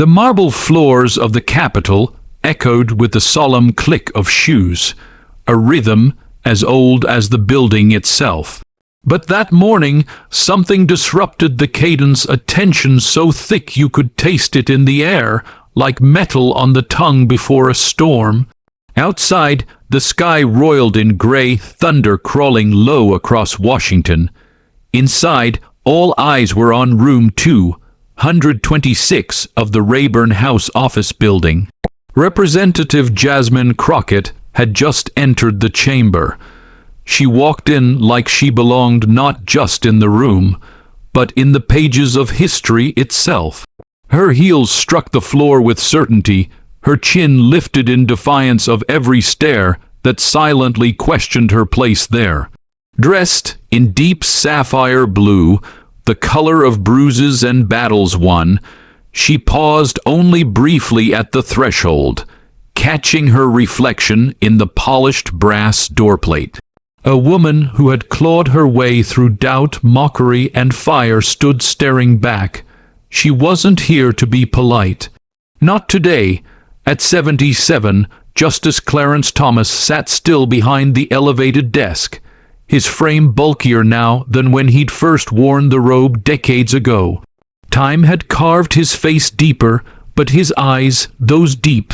The marble floors of the Capitol echoed with the solemn click of shoes, a rhythm as old as the building itself. But that morning something disrupted the cadence, a tension so thick you could taste it in the air, like metal on the tongue before a storm. Outside, the sky roiled in gray thunder crawling low across Washington. Inside, all eyes were on room 226 of the Rayburn House office building. Representative Jasmine Crockett had just entered the chamber. She walked in like she belonged not just in the room, but in the pages of history itself. Her heels struck the floor with certainty, her chin lifted in defiance of every stare that silently questioned her place there. Dressed in deep sapphire blue, the color of bruises and battles won, she paused only briefly at the threshold, catching her reflection in the polished brass doorplate. A woman who had clawed her way through doubt, mockery, and fire stood staring back. She wasn't here to be polite. Not today. At 77, Justice Clarence Thomas sat still behind the elevated desk, his frame bulkier now than when he'd first worn the robe decades ago. Time had carved his face deeper, but his eyes, those deep,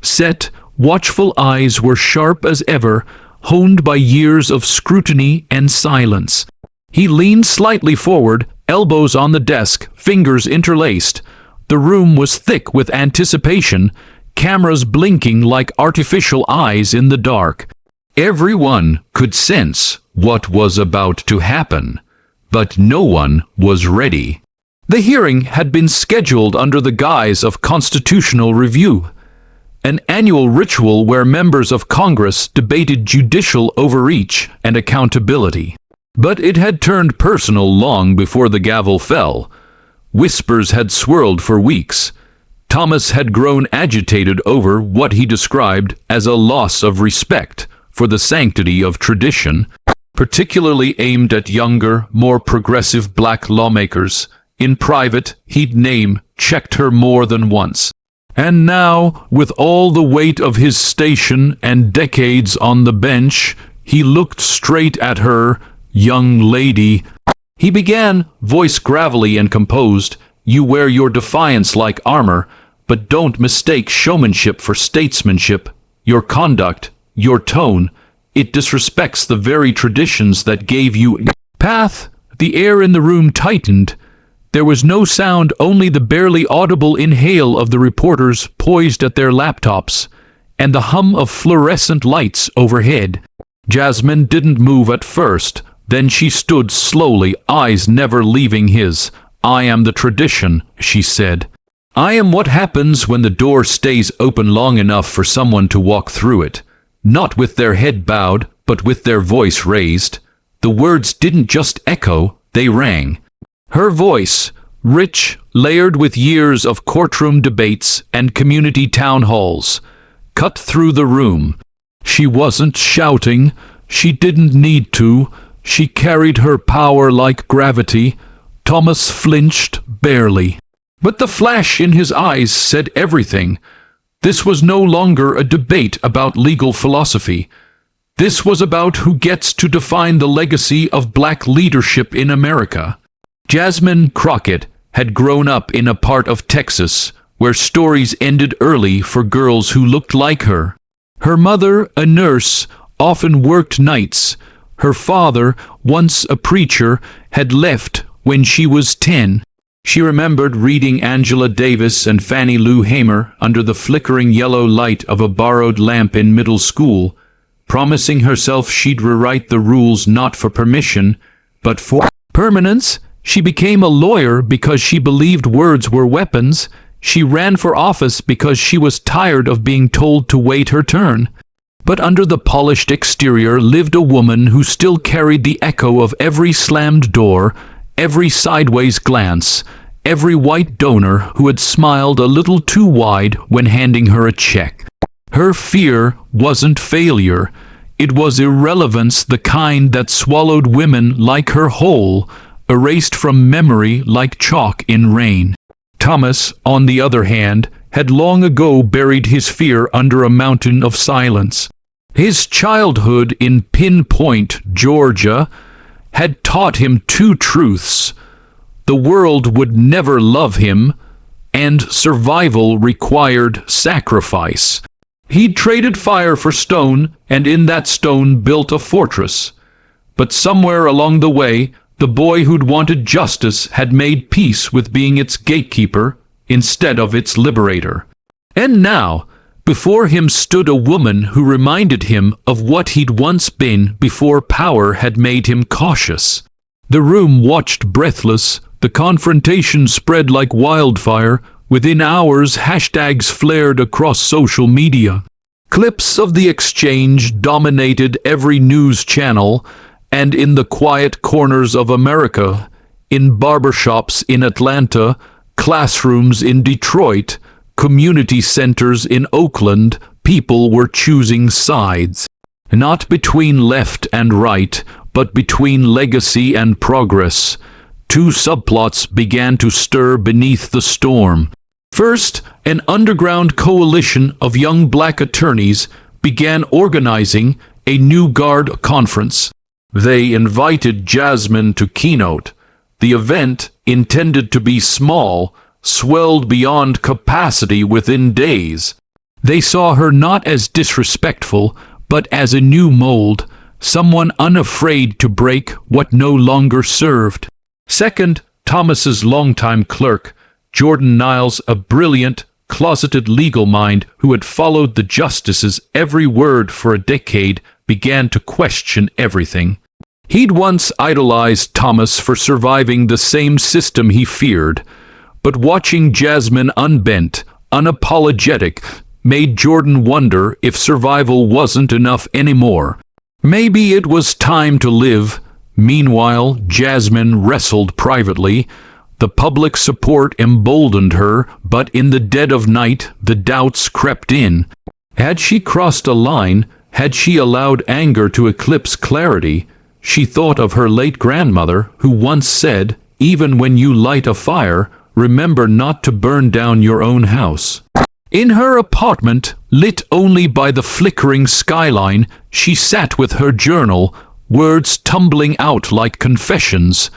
set, watchful eyes, were sharp as ever, honed by years of scrutiny and silence. He leaned slightly forward, elbows on the desk, fingers interlaced. The room was thick with anticipation, cameras blinking like artificial eyes in the dark. Everyone could sense what was about to happen, but no one was ready. The hearing had been scheduled under the guise of constitutional review, an annual ritual where members of Congress debated judicial overreach and accountability. But it had turned personal long before the gavel fell. Whispers had swirled for weeks. Thomas had grown agitated over what he described as a loss of respect for the sanctity of tradition, particularly aimed at younger, more progressive black lawmakers. In private, he'd checked her more than once. And now, with all the weight of his station and decades on the bench, he looked straight at her. "Young lady," he began, voice gravelly and composed, "you wear your defiance like armor, but don't mistake showmanship for statesmanship. Your conduct, your tone, it disrespects the very traditions that gave you path." The air in the room tightened. There was no sound, only the barely audible inhale of the reporters poised at their laptops, and the hum of fluorescent lights overhead. Jasmine didn't move at first. Then she stood slowly, eyes never leaving his. "I am the tradition," she said. "I am what happens when the door stays open long enough for someone to walk through it. Not with their head bowed, but with their voice raised." The words didn't just echo, they rang. Her voice, rich, layered with years of courtroom debates and community town halls, cut through the room. She wasn't shouting. She didn't need to. She carried her power like gravity. Thomas flinched barely. But the flash in his eyes said everything. This was no longer a debate about legal philosophy. This was about who gets to define the legacy of black leadership in America. Jasmine Crockett had grown up in a part of Texas where stories ended early for girls who looked like her. Her mother, a nurse, often worked nights. Her father, once a preacher, had left when she was 10. She remembered reading Angela Davis and Fannie Lou Hamer under the flickering yellow light of a borrowed lamp in middle school, promising herself she'd rewrite the rules not for permission, but for permanence. She became a lawyer because she believed words were weapons. She ran for office because she was tired of being told to wait her turn. But under the polished exterior lived a woman who still carried the echo of every slammed door, every sideways glance, every white donor who had smiled a little too wide when handing her a check. Her fear wasn't failure. It was irrelevance, the kind that swallowed women like her whole, erased from memory like chalk in rain. Thomas, on the other hand, had long ago buried his fear under a mountain of silence. His childhood in Pinpoint, Georgia, had taught him two truths: the world would never love him, and survival required sacrifice. He'd traded fire for stone, and in that stone built a fortress. But somewhere along the way, the boy who'd wanted justice had made peace with being its gatekeeper instead of its liberator. And now, before him stood a woman who reminded him of what he'd once been before power had made him cautious. The room watched breathless. The confrontation spread like wildfire. Within hours, hashtags flared across social media. Clips of the exchange dominated every news channel, and in the quiet corners of America, in barbershops in Atlanta, classrooms in Detroit, community centers in Oakland, people were choosing sides. Not between left and right, but between legacy and progress. Two subplots began to stir beneath the storm. First, an underground coalition of young black attorneys began organizing a New Guard conference. They invited Jasmine to keynote. The event, intended to be small, swelled beyond capacity within days. They saw her not as disrespectful, but as a new mold, someone unafraid to break what no longer served. Second, Thomas's longtime clerk, Jordan Niles, a brilliant, closeted legal mind who had followed the justice's every word for a decade, began to question everything. He'd once idolized Thomas for surviving the same system he feared, but watching Jasmine unbent, unapologetic, made Jordan wonder if survival wasn't enough anymore. Maybe it was time to live. Meanwhile, Jasmine wrestled privately. The public support emboldened her, but in the dead of night, the doubts crept in. Had she crossed a line? Had she allowed anger to eclipse clarity? She thought of her late grandmother, who once said, "Even when you light a fire, remember not to burn down your own house." In her apartment, lit only by the flickering skyline, she sat with her journal, words tumbling out like confessions.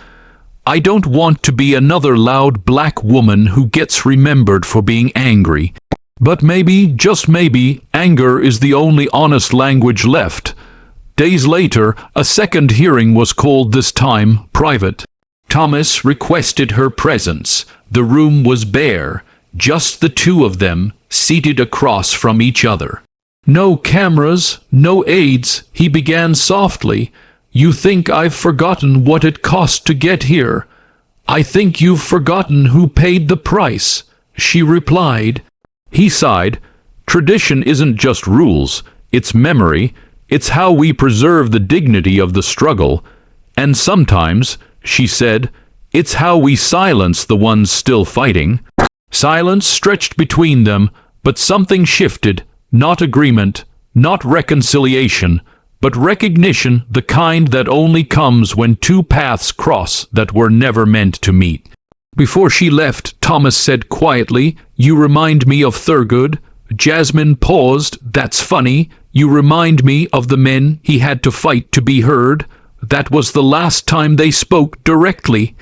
"I don't want to be another loud black woman who gets remembered for being angry. But maybe, just maybe, anger is the only honest language left." Days later, a second hearing was called, this time private. Thomas requested her presence. The room was bare, just the two of them, seated across from each other. "No cameras, no aides," he began softly. "You think I've forgotten what it cost to get here. I think you've forgotten who paid the price," she replied. He sighed. "Tradition isn't just rules, it's memory. It's how we preserve the dignity of the struggle. And sometimes," she said, "it's how we silence the ones still fighting." Silence stretched between them, but something shifted. Not agreement, not reconciliation, but recognition, the kind that only comes when two paths cross that were never meant to meet. Before she left, Thomas said quietly, "You remind me of Thurgood." Jasmine paused. "That's funny. You remind me of the men he had to fight to be heard. That was the last time they spoke directly."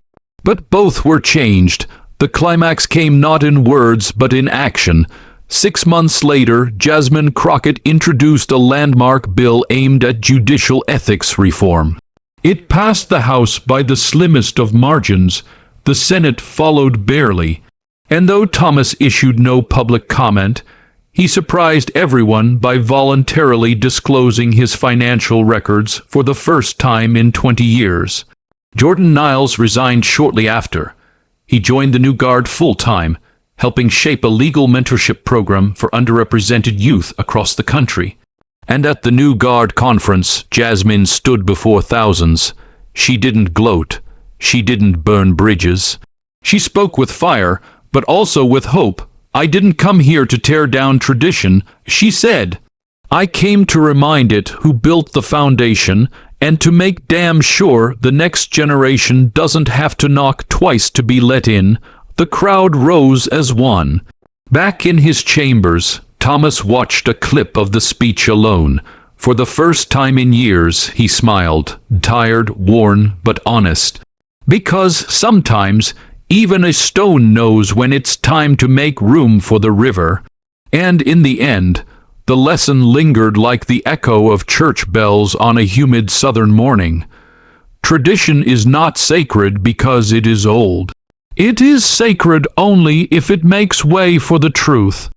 But both were changed. The climax came not in words but in action. 6 months later, Jasmine Crockett introduced a landmark bill aimed at judicial ethics reform. It passed the House by the slimmest of margins. The Senate followed barely. And though Thomas issued no public comment, he surprised everyone by voluntarily disclosing his financial records for the first time in 20 years. Jordan Niles resigned shortly after. He joined the New Guard full-time, helping shape a legal mentorship program for underrepresented youth across the country. And at the New Guard conference, Jasmine stood before thousands. She didn't gloat. She didn't burn bridges. She spoke with fire, but also with hope. "I didn't come here to tear down tradition," she said. "I came to remind it who built the foundation and to make damn sure the next generation doesn't have to knock twice to be let in. The crowd rose as one. Back in his chambers, Thomas watched a clip of the speech alone. For the first time in years, he smiled, tired, worn, but honest. Because sometimes, even a stone knows when it's time to make room for the river. And in the end, the lesson lingered like the echo of church bells on a humid southern morning. Tradition is not sacred because it is old. It is sacred only if it makes way for the truth.